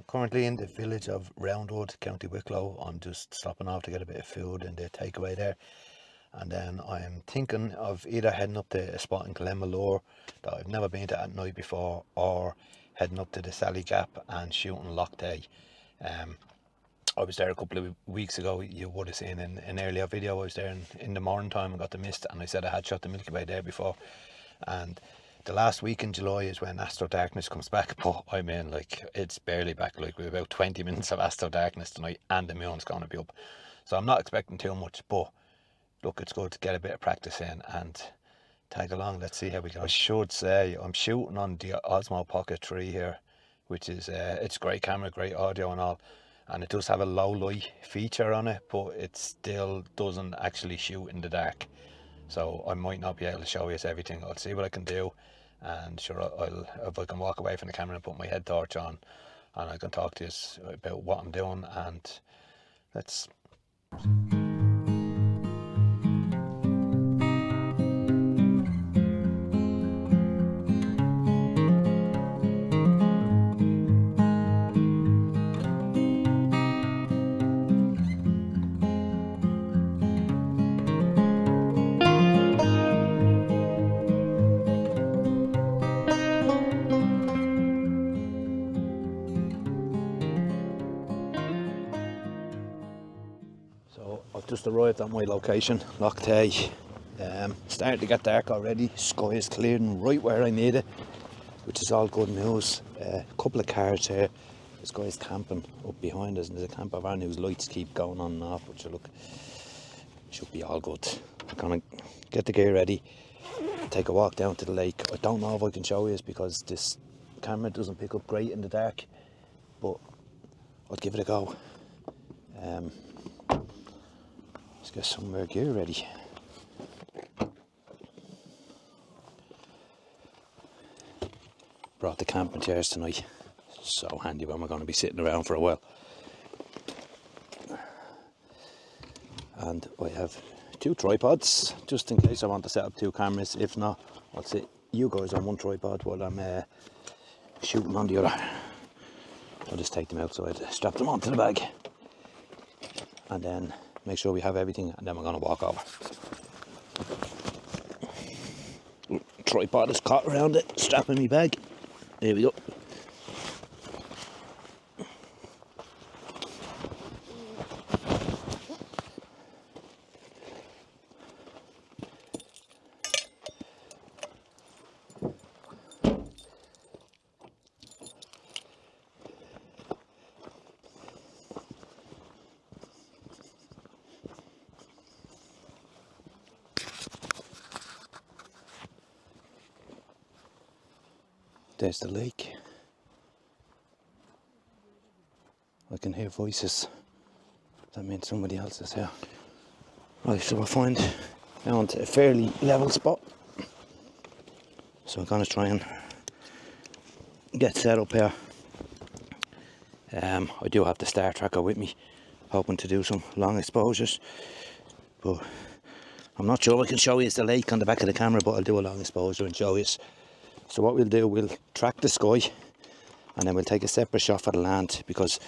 currently in the village of Roundwood, County Wicklow. I'm just stopping off to get a bit of food in the takeaway there. And then I'm thinking of either heading up to a spot in Glenmalure that I've never been to at night before, or heading up to the Sally Gap and shooting Loch Tay. I was there a couple of weeks ago. You would have seen in an earlier video I was there in the morning time and got the mist, and I said I had shot the Milky Way there before. And the last week in July is when astro darkness comes back, but I mean, like, it's barely back. Like, we have about 20 minutes of astro darkness tonight and the moon's going to be up, so I'm not expecting too much. But look, it's good to get a bit of practice in and tag along. Let's see how we go. I should say I'm shooting on the Osmo Pocket 3 here, which is it's great camera, great audio and all, and it does have a low light feature on it, but it still doesn't actually shoot in the dark. So I might not be able to show you everything. I'll see what I can do, and sure, I'll if I can walk away from the camera and put my head torch on, and I can talk to you about what I'm doing. And let's. So I've just arrived at my location, Loch Tay. Starting to get dark already. Sky is clearing right where I need it, which is all good news. A couple of cars here. This guy's camping up behind us, and there's a camper van whose lights keep going on and off, which should be all good. I'm gonna get the gear ready, take a walk down to the lake. I don't know if I can show you because this camera doesn't pick up great in the dark, but I'll give it a go. Let's get some more gear ready. Brought the camping chairs tonight. So handy when we're going to be sitting around for a while. And I have 2 tripods just in case I want to set up 2 cameras. If not, I'll sit you guys on one tripod while I'm shooting on the other. I'll just take them outside, strap them onto the bag, and then make sure we have everything, and then we're going to walk over. Tripod is caught around it, strapping me bag. There we go. There's the lake. I can hear voices. That means somebody else is here. Right, so I find down to a fairly level spot. So I'm going to try and get set up here. I do have the star tracker with me, hoping to do some long exposures. But I'm not sure I can show you the lake on the back of the camera, but I'll do a long exposure and show you. So what we'll do, we'll track the sky, and then we'll take a separate shot for the land, because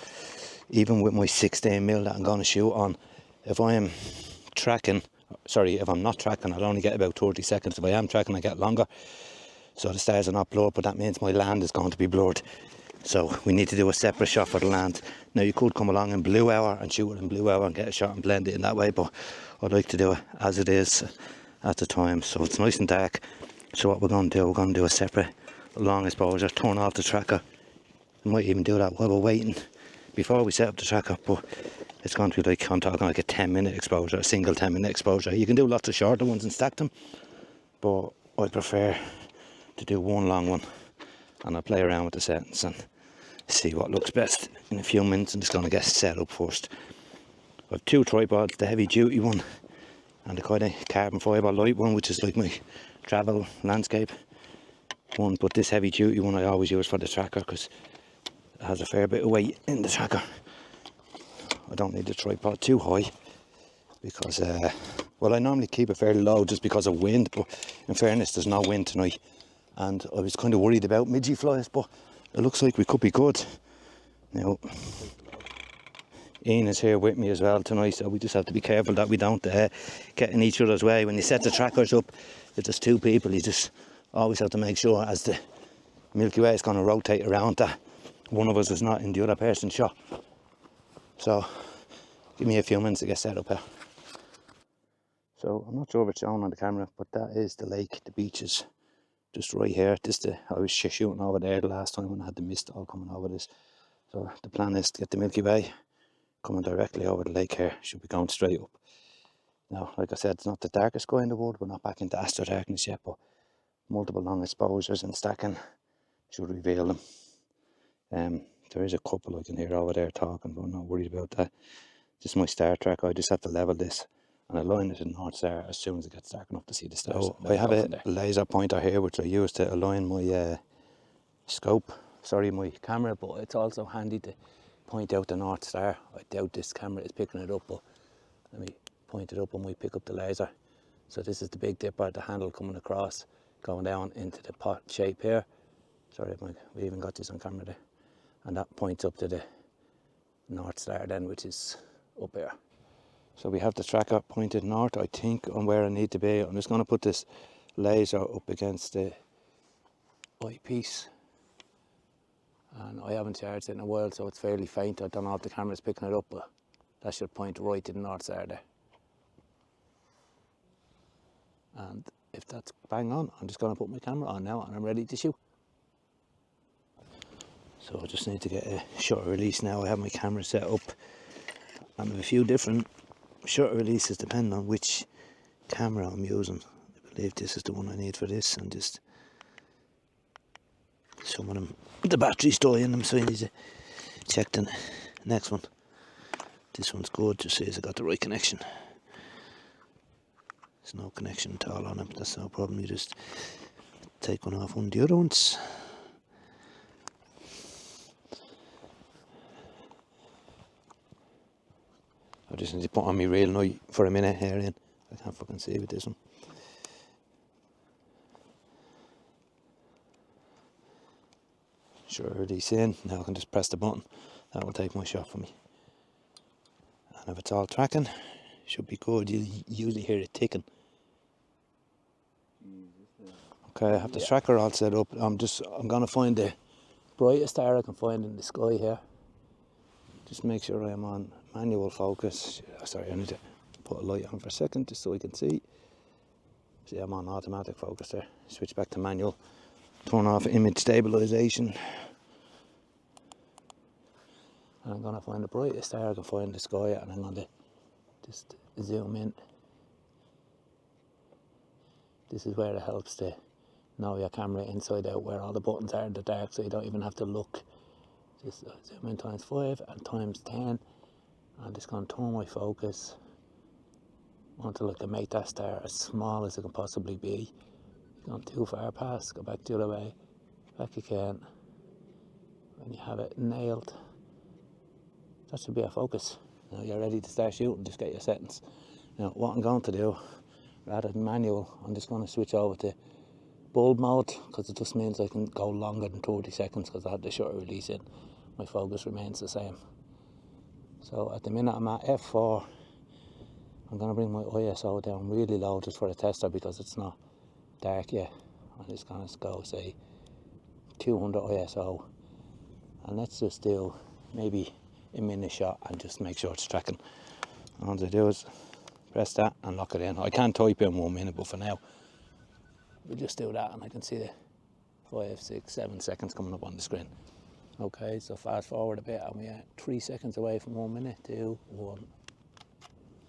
even with my 16mm that I'm going to shoot on, if I'm not tracking, I'll only get about 30 seconds. If I am tracking, I get longer. So the stars are not blurred, but that means my land is going to be blurred. So we need to do a separate shot for the land. Now you could come along in blue hour and shoot it in blue hour and get a shot and blend it in that way, but I'd like to do it as it is at the time, so it's nice and dark. So what we're going to do, we're going to do a separate long exposure, turn off the tracker. We might even do that while we're waiting before we set up the tracker, but it's going to be like, I'm talking like a 10-minute exposure, a single 10-minute exposure. You can do lots of shorter ones and stack them, but I prefer to do one long one, and I'll play around with the settings and see what looks best in a few minutes. I'm just going to get set up first. I have 2 tripods, the heavy duty one and the kind of carbon fibre light one, which is like my travel landscape one, but this heavy duty one I always use for the tracker because it has a fair bit of weight in the tracker. I don't need the tripod too high because well, I normally keep it fairly low just because of wind, but in fairness there's no wind tonight, and I was kind of worried about midgie flies, but it looks like we could be good. Now, Ian is here with me as well tonight, so we just have to be careful that we don't get in each other's way. When you set the trackers up, if there's two people, you just always have to make sure as the Milky Way is going to rotate around that one of us is not in the other person's shot. So, give me a few minutes to get set up here. So, I'm not sure if it's shown on the camera, but that is the lake, the beach is just right here. I was shooting over there the last time when I had the mist all coming over this. So the plan is to get the Milky Way coming directly over the lake here. Should be going straight up. Now, like I said, it's not the darkest sky in the world. We're not back into astro darkness yet, but multiple long exposures and stacking should reveal them. There is a couple I can hear over there talking, but I'm not worried about that. Just my star track. I just have to level this and align it to the North Star as soon as it gets dark enough to see the stars. So I have a laser pointer here which I use to align my my camera, but it's also handy to point out the North Star. I doubt this camera is picking it up, but let me point it up and we pick up the laser. So this is the Big Dipper, the handle coming across, going down into the pot shape here. Sorry, we even got this on camera there. And that points up to the North Star then, which is up here. So we have the tracker pointed north, I think, on where I need to be. I'm just going to put this laser up against the eyepiece. And I haven't charged it in a while, so it's fairly faint. I don't know if the camera's picking it up, but that should point right to the North Star there. And if that's bang on, I'm just going to put my camera on now and I'm ready to shoot. So I just need to get a shutter release now. I have my camera set up. I have a few different shutter releases depending on which camera I'm using. I believe this is the one I need for this, and just some of them, the battery's dying them, so I need to check the next one. This one's good, just says I got the right connection. There's no connection at all on it, but that's no problem. You just take one off one of the other ones. I just need to put on my real light for a minute here, Ian. I can't fucking see with this one. Sure, release in. Now I can just press the button. That will take my shot for me. And if it's all tracking, should be good. You usually hear it ticking. Okay, I have the tracker all set up. I'm going to find the brightest star I can find in the sky here. Just make sure I'm on manual focus. Sorry, I need to put a light on for a second just so we can see. See, I'm on automatic focus there. Switch back to manual. Turn off image stabilization. And I'm going to find the brightest star I can find in the sky, and I'm going to just zoom in. This is where it helps to know your camera inside out, where all the buttons are in the dark, so you don't even have to look. Just zoom in times 5 and times 10. I'm just going to turn my focus until I can make that star as small as it can possibly be. Gone too far past, go back the other way, back again. When you have it nailed, that should be a focus. Now you're ready to start shooting, just get your settings. Now what I'm going to do, rather than manual, I'm just going to switch over to bulb mode, because it just means I can go longer than 30 seconds because I had the shutter release in. My focus remains the same. So at the minute I'm at f4. I'm going to bring my ISO down really low just for a tester because it's not dark yet. I'm just going to go say 200 ISO, and let's just do maybe a minute shot and just make sure it's tracking. All I do is press that and lock it in. I can type in 1 minute, but for now we'll just do that and I can see the 5, 6, 7 seconds coming up on the screen. Okay, so fast forward a bit and we are 3 seconds away from 1 minute, 2, 1,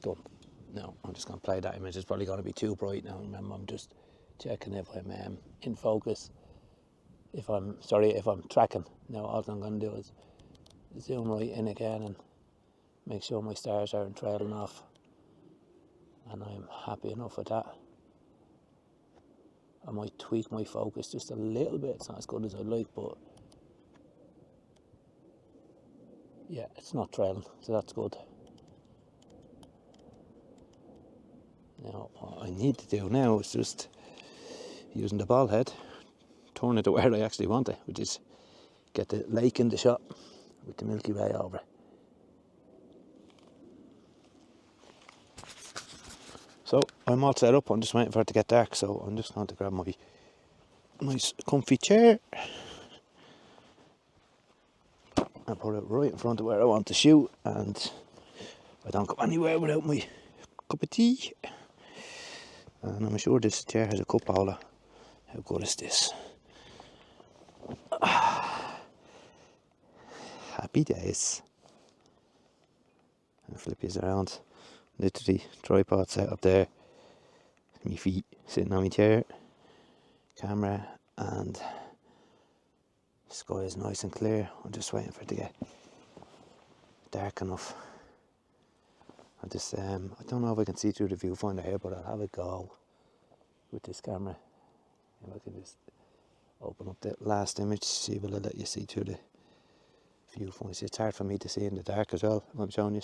done. Now I'm just going to play that image. It's probably going to be too bright now. Remember, I'm just checking if I'm in focus, if I'm tracking. Now all I'm going to do is zoom right in again and make sure my stars aren't trailing off, and I'm happy enough with that. I might tweak my focus just a little bit. It's not as good as I'd like, but yeah, it's not trailing, so that's good. Now what I need to do now is just using the ball head, turn it to where I actually want it, which is get the lake in the shot. with the Milky Way over it. So I'm all set up, I'm just waiting for it to get dark, so I'm just going to grab my nice comfy chair and put it right in front of where I want to shoot, and I don't go anywhere without my cup of tea. And I'm sure this chair has a cup holder. How good is this? Happy days. And flip these around. Literally tripod set up there. My feet sitting on my chair. Camera, and sky is nice and clear. I'm just waiting for it to get dark enough. I don't know if I can see through the viewfinder here, but I'll have a go with this camera. If I can just open up the last image, see will it let you see through the viewfinder. It's hard for me to see in the dark as well, if I'm showing you.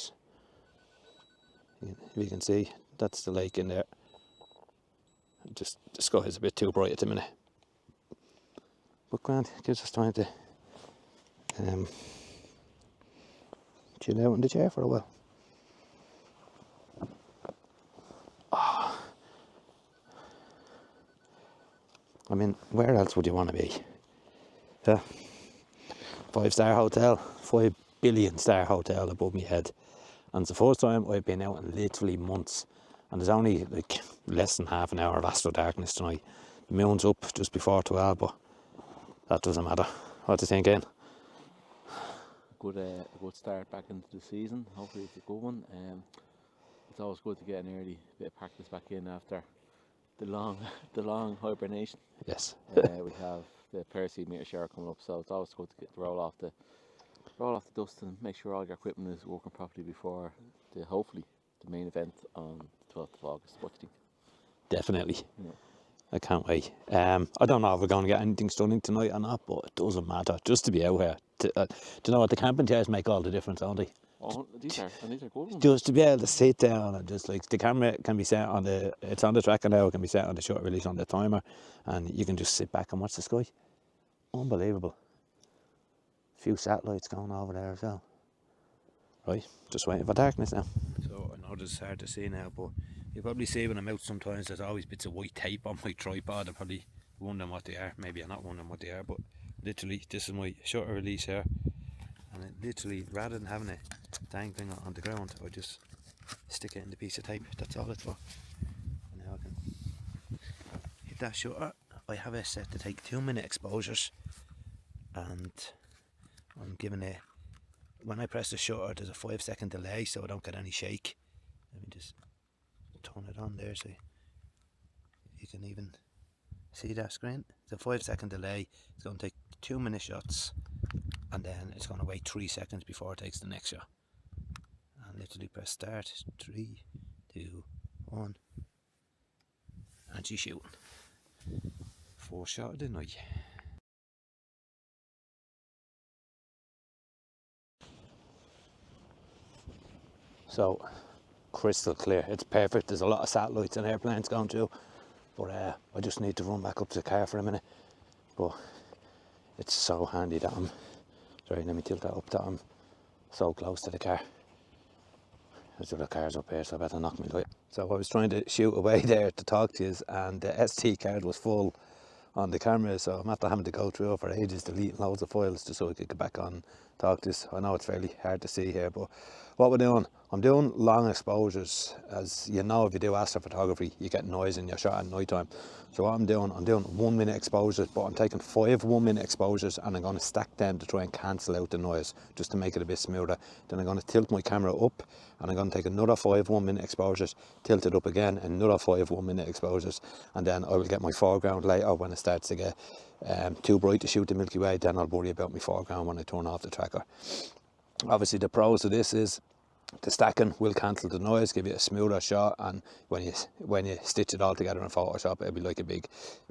If you can see, that's the lake in there. Just the sky is a bit too bright at the minute. But grand, gives us time to chill out in the chair for a while. I mean, where else would you want to be? Yeah. 5-star hotel, 5 billion star hotel above my head. And it's the first time I've been out in literally months. And there's only like less than half an hour of astro darkness tonight. The moon's up just before 12, but that doesn't matter. What do you think, Ian? A good start back into the season. Hopefully it's a good one. It's always good to get an early bit of practice back in after the long hibernation. Yes. We have the Percy meter shower coming up, so it's always good to roll off the dust and make sure all your equipment is working properly before hopefully the main event on the 12th of August. What do you think? Definitely. Yeah. I can't wait. I don't know if we're going to get anything stunning tonight or not, but it doesn't matter. Just to be out here. Do you know what? The camping chairs make all the difference, don't they? Oh, these are good ones. Just to be able to sit down and just like the camera can be set on it's on the tracker now, it can be set on the short release on the timer, and you can just sit back and watch the sky. Unbelievable. A few satellites going over there as well. Right, just waiting for darkness now. So I know this is hard to see now, but you probably see when I'm out sometimes there's always bits of white tape on my tripod. I'm probably wondering what they are. Maybe I'm not wondering what they are, but literally this is my shutter release here, and it literally, rather than having it dangling on the ground, I just stick it in the piece of tape. That's all it's for. And now I can hit that shutter. I have it set to take 2-minute exposures, and I'm giving it, when I press the shutter there's a 5-second delay so I don't get any shake. Let me just turn it on there so you can even see that screen. It's a 5-second delay. It's going to take 2-minute shots, and then it's going to wait 3 seconds before it takes the next shot. And literally press start. 3, 2, 1, and she's shooting. 4 shot of the night. So crystal clear, it's perfect. There's a lot of satellites and airplanes going through, but I just need to run back up to the car for a minute. But it's so handy that let me tilt that up, that I'm so close to the car. There's other cars up here, so I better knock my light. So I was trying to shoot away there to talk to you, and the SD card was full on the camera, so I'm after having to go through it for ages, deleting loads of files just so I could get back on and talk to this. I know it's fairly hard to see here, but what we're doing, I'm doing long exposures. As you know, if you do astrophotography, you get noise in your shot at night time. So what I'm doing 1-minute exposures, but I'm taking 5 1-minute exposures, and I'm going to stack them to try and cancel out the noise, just to make it a bit smoother. Then I'm going to tilt my camera up, and I'm going to take another 5 1-minute exposures, tilt it up again, another 5 1-minute exposures, and then I will get my foreground later when it starts to get too bright to shoot the Milky Way. Then I'll worry about my foreground when I turn off the tracker. Obviously the pros of this is the stacking will cancel the noise, give you a smoother shot, and when you stitch it all together in Photoshop, it'll be like a big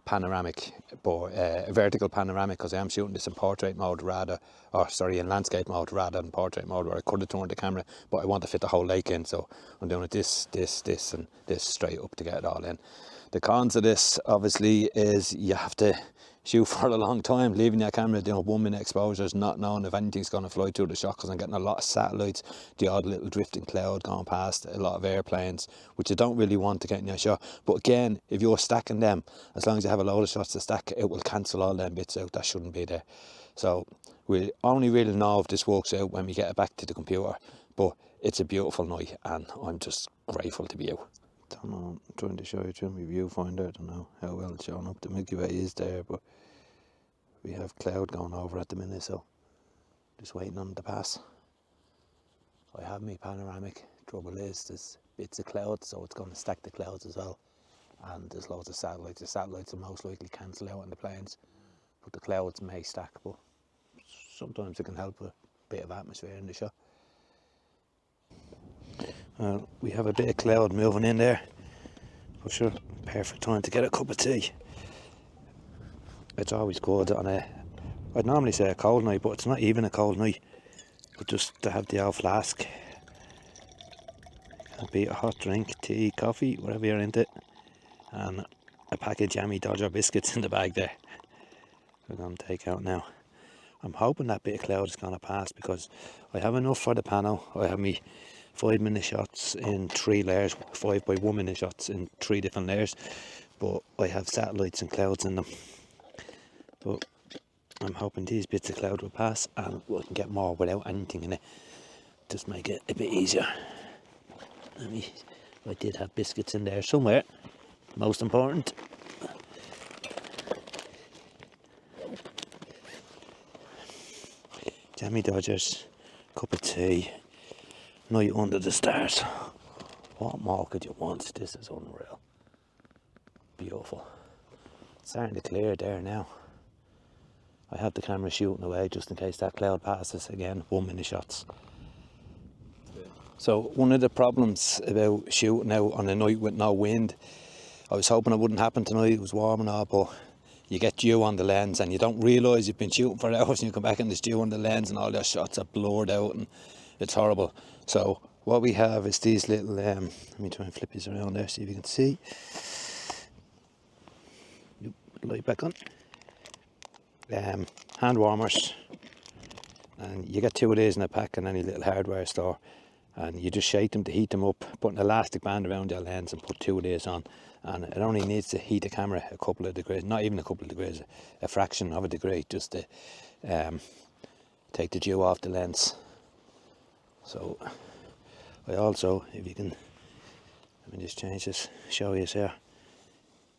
panoramic, but a vertical panoramic, because I am shooting this in portrait mode in landscape mode rather than portrait mode, where I could have turned the camera, but I want to fit the whole lake in, so I'm doing it this and this straight up to get it all in. The cons of this obviously is you have to shoot for a long time, leaving your camera doing 1 minute exposures, not knowing if anything's going to fly through the shot, because I'm getting a lot of satellites, the odd little drifting cloud going past, a lot of airplanes, which you don't really want to get in your shot. But again, if you're stacking them, as long as you have a load of shots to stack, it will cancel all them bits out that shouldn't be there. So we only really know if this works out when we get it back to the computer. But it's a beautiful night and I'm just grateful to be out. Don't know, I'm trying to show you through my viewfinder. I don't know how well it's showing up. The Milky Way is there, but we have cloud going over at the minute, so just waiting on it to pass. I have my panoramic. Trouble is there's bits of cloud, so it's going to stack the clouds as well. And there's loads of satellites. The satellites will most likely cancel out on the planes, but the clouds may stack. But sometimes it can help a bit of atmosphere in the shot. We have a bit of cloud moving in there, for sure. Perfect time to get a cup of tea. It's always good on I'd normally say a cold night, but it's not even a cold night. But just to have the old flask, a bit of hot drink, tea, coffee, whatever you're into, and a pack of jammy Dodger biscuits in the bag there. We're going to take out now. I'm hoping that bit of cloud is going to pass, because I have enough for the panel. I have me 5 minute shots in 3 layers, 5 by 1 minute shots in 3 different layers, but I have satellites and clouds in them. But I'm hoping these bits of cloud will pass and we can get more without anything in it. Just make it a bit easier. I did have biscuits in there somewhere, most important. Jammy Dodgers, cup of tea, night under the stars. What more could you want? This is unreal. Beautiful. It's starting to clear there now. I have the camera shooting away just in case that cloud passes again. 1 minute shots. So one of the problems about shooting out on a night with no wind, I was hoping it wouldn't happen tonight. It was warm and all, but you get dew on the lens and you don't realise you've been shooting for hours, and you come back and there's dew on the lens and all your shots are blurred out and it's horrible. So what we have is these little, let me try and flip these around there, see if you can see. Light back on. Hand warmers, and you get 2 of these in a pack in any little hardware store, and you just shake them to heat them up, put an elastic band around your lens and put 2 of these on, and it only needs to heat the camera a couple of degrees, not even a couple of degrees, a fraction of a degree, just to take the dew off the lens. So I also, if you can, let me just change this, show you here.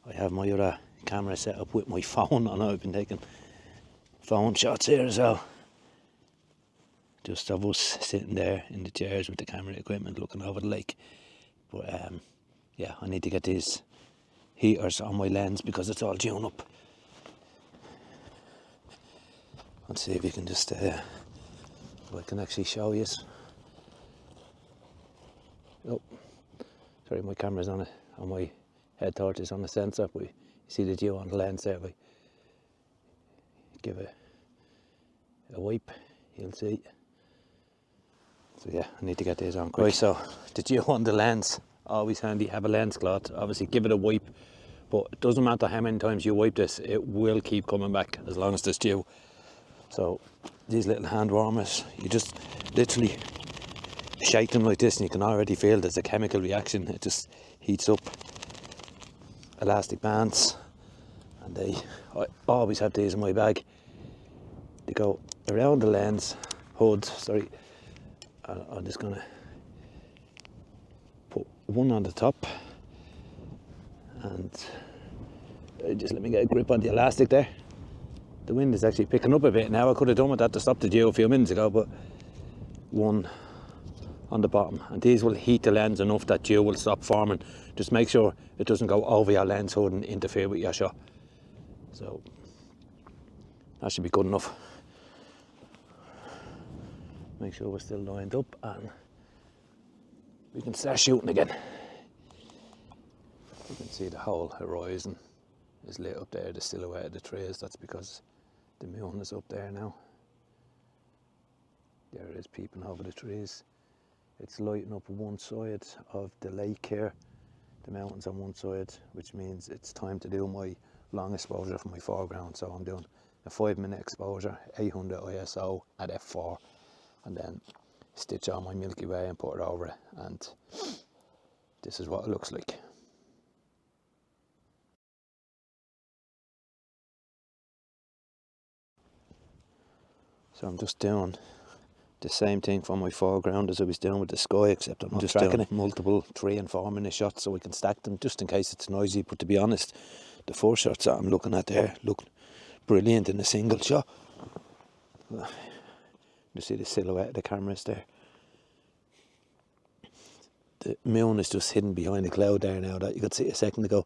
I have my other camera set up with my phone. I know I've been taking phone shots here as well. Just of us sitting there in the chairs with the camera equipment looking over the lake. But yeah, I need to get these heaters on my lens because it's all tuned up. Let's see if you can just, if I can actually show you. Oh, sorry, my camera's on it, on my head torch is on the sensor, but you see the dew on the lens there. If I give it a wipe, you'll see. So yeah, I need to get these on quick. Right, so the dew on the lens, always handy, have a lens cloth, obviously give it a wipe, but it doesn't matter how many times you wipe this, it will keep coming back as long as there's dew. So these little hand warmers, you just literally shake them like this and you can already feel there's a chemical reaction, it just heats up. Elastic bands, and I always have these in my bag. They go around the lens hood, sorry. I'm just gonna put one on the top and just let me get a grip on the elastic there. The wind is actually picking up a bit now. I could have done with that to stop the dew a few minutes ago, but one on the bottom, and these will heat the lens enough that dew will stop forming. Just make sure it doesn't go over your lens hood and interfere with your shot. So that should be good enough. Make sure we're still lined up and we can start shooting again. You can see the whole horizon is lit up there, the silhouette of the trees. That's because the moon is up there now. There it is peeping over the trees. It's lighting up one side of the lake here, the mountains on one side, which means it's time to do my long exposure for my foreground, so I'm doing a 5-minute exposure, 800 ISO at f4, and then stitch on my Milky Way and put it over it, and this is what it looks like. So I'm just doing the same thing for my foreground as I was doing with the sky, except I'm just tracking it multiple 3 and 4 minute shots so we can stack them just in case it's noisy. But to be honest, the 4 shots that I'm looking at there look brilliant in a single shot. You see the silhouette of the cameras there. The moon is just hidden behind a cloud there now that you could see a second ago,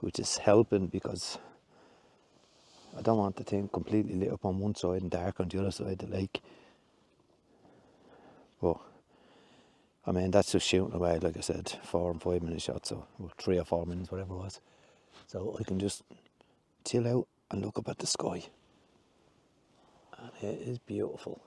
which is helping because I don't want the thing completely lit up on one side and dark on the other side of the lake. But I mean, that's just shooting away, like I said, 4 and 5 minute shots, so 3 or 4 minutes, whatever it was. So I can just chill out and look up at the sky. And it is beautiful.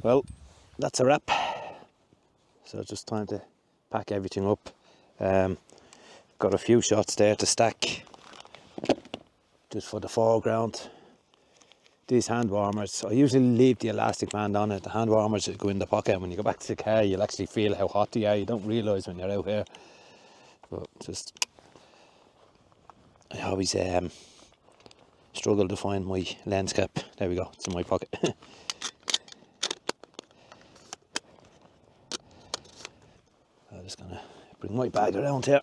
Well, that's a wrap. So it's just time to pack everything up. Got a few shots there to stack just for the foreground. These hand warmers, I usually leave the elastic band on it. The hand warmers go in the pocket, and when you go back to the car you'll actually feel how hot they are. You don't realise when you're out here. But just, I always struggle to find my lens cap. There we go, it's in my pocket. I'm just gonna bring my bag around here.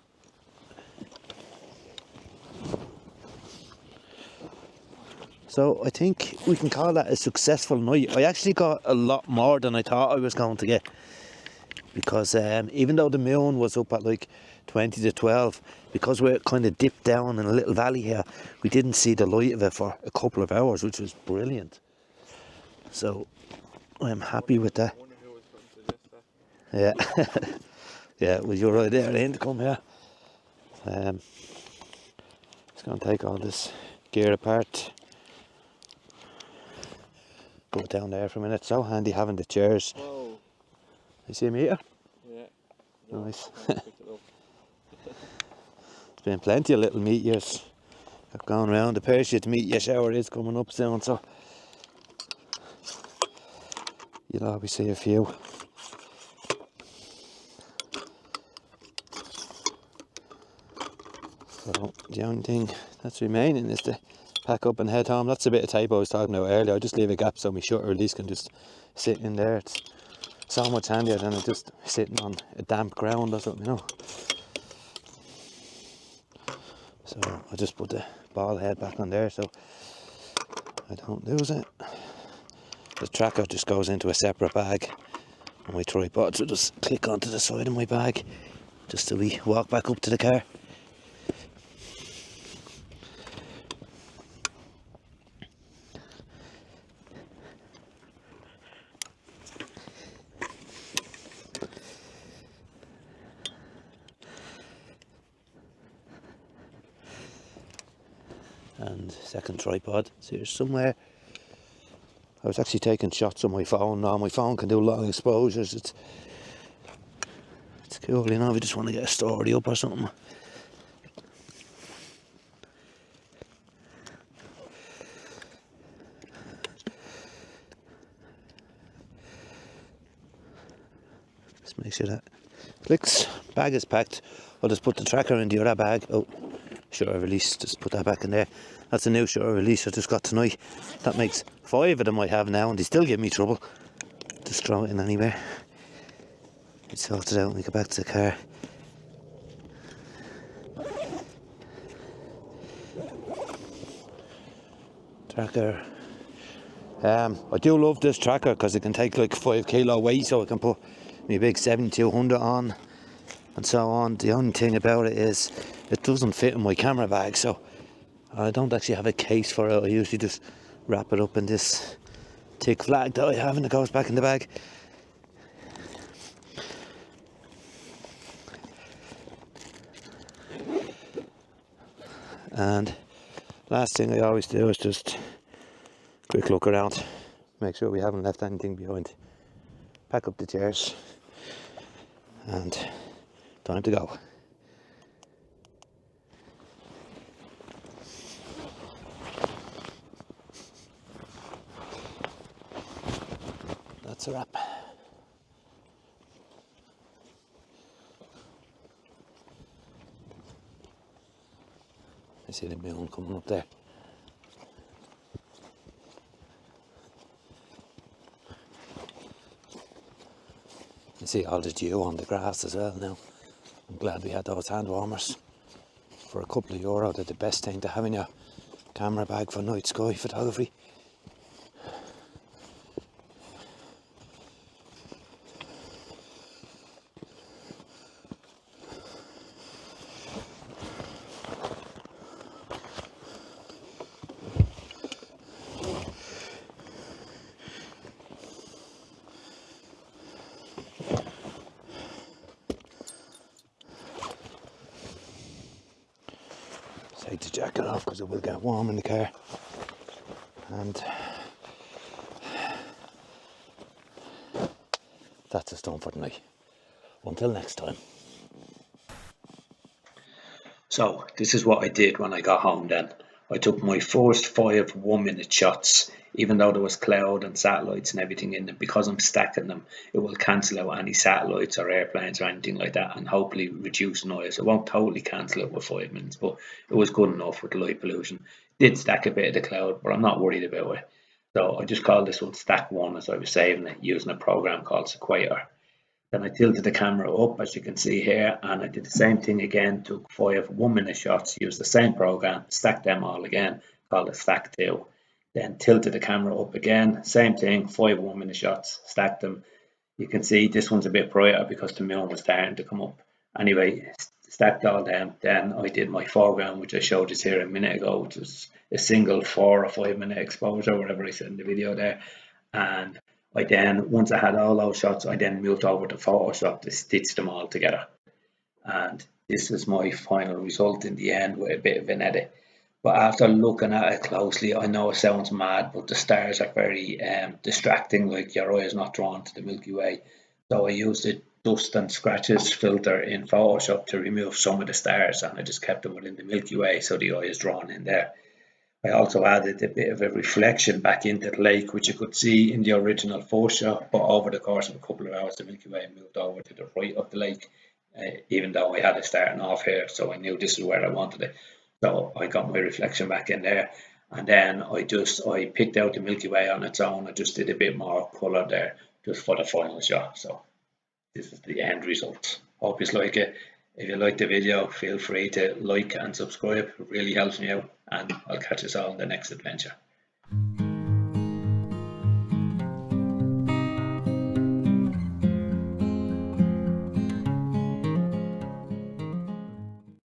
So I think we can call that a successful night. I actually got a lot more than I thought I was going to get, because even though the moon was up at like 20 to 12, because we're kind of dipped down in a little valley here, we didn't see the light of it for a couple of hours, which was brilliant. So I'm happy with that. Yeah. Yeah, well, you're right there then to come here. Just going to take all this gear apart. Go down there for a minute. So handy having the chairs. Whoa. You see a meter? Yeah. Nice. I picked it up. There's been plenty of little meteors I've gone around. The parachute meteor shower is coming up soon, so you'll always see a few. So the only thing that's remaining is to pack up and head home. That's a bit of type I was talking about earlier. I just leave a gap so my shutter release can just sit in there. It's so much handier than it just sitting on a damp ground or something, you know. So I just put the ball head back on there so I don't lose it. The tracker just goes into a separate bag, and my tripods will just click onto the side of my bag just till we walk back up to the car. And second tripod, so here's somewhere. I was actually taking shots on my phone now. My phone can do long exposures. It's cool, you know, if you just want to get a story up or something. Just make sure that clicks. Bag is packed. I'll just put the tracker in the other bag. Oh, shutter release, just put that back in there. That's a new shutter release I just got tonight. That makes 5 of them I have now, and they still give me trouble. Just throw it in anywhere. It's sorted out when we get back to the car. Tracker I do love this tracker because it can take like 5 kilo weight, so I can put my big 7200 on and so on. The only thing about it is it doesn't fit in my camera bag, so I don't actually have a case for it. I usually just wrap it up in this thick flag that I have and it goes back in the bag. And last thing I always do is just quick look around, make sure we haven't left anything behind, pack up the chairs, and time to go. That's a wrap. I see the moon coming up there. You see all the dew on the grass as well now. I'm glad we had those hand warmers. For a couple of euro, they're the best thing to have in your camera bag for night sky photography. Take the jacket off because it will get warm in the car. And that's us done for the night. Until next time. So this is what I did when I got home then. I took my first 5 1-minute shots, even though there was cloud and satellites and everything in them. Because I'm stacking them, it will cancel out any satellites or airplanes or anything like that, and hopefully reduce noise. It won't totally cancel it with 5 minutes, but it was good enough with the light pollution. Did stack a bit of the cloud, but I'm not worried about it. So I just called this one Stack 1 as I was saving it using a program called Sequator. Then I tilted the camera up, as you can see here, and I did the same thing again, took 5 1-minute shots, used the same program, stacked them all again, called it Stack 2. Then tilted the camera up again, same thing, 5 1-minute shots, stacked them. You can see this one's a bit brighter because the moon was starting to come up. Anyway, stacked all them. Then I did my foreground, which I showed you here a minute ago, which was a single 4 or 5 minute exposure, whatever I said in the video there. And I then, once I had all those shots, I then moved over to Photoshop to stitch them all together. And this is my final result in the end with a bit of an edit. But after looking at it closely, I know it sounds mad, but the stars are very distracting, like your eye is not drawn to the Milky Way. So I used the dust and scratches filter in Photoshop to remove some of the stars, and I just kept them within the Milky Way so the eye is drawn in there. I also added a bit of a reflection back into the lake, which you could see in the original first shot, but over the course of a couple of hours, the Milky Way moved over to the right of the lake, even though I had it starting off here, so I knew this is where I wanted it. So I got my reflection back in there, and then I picked out the Milky Way on its own. I just did a bit more colour there just for the final shot. So this is the end result. Hope you like it. If you like the video, feel free to like and subscribe. It really helps me out, and I'll catch us all in the next adventure.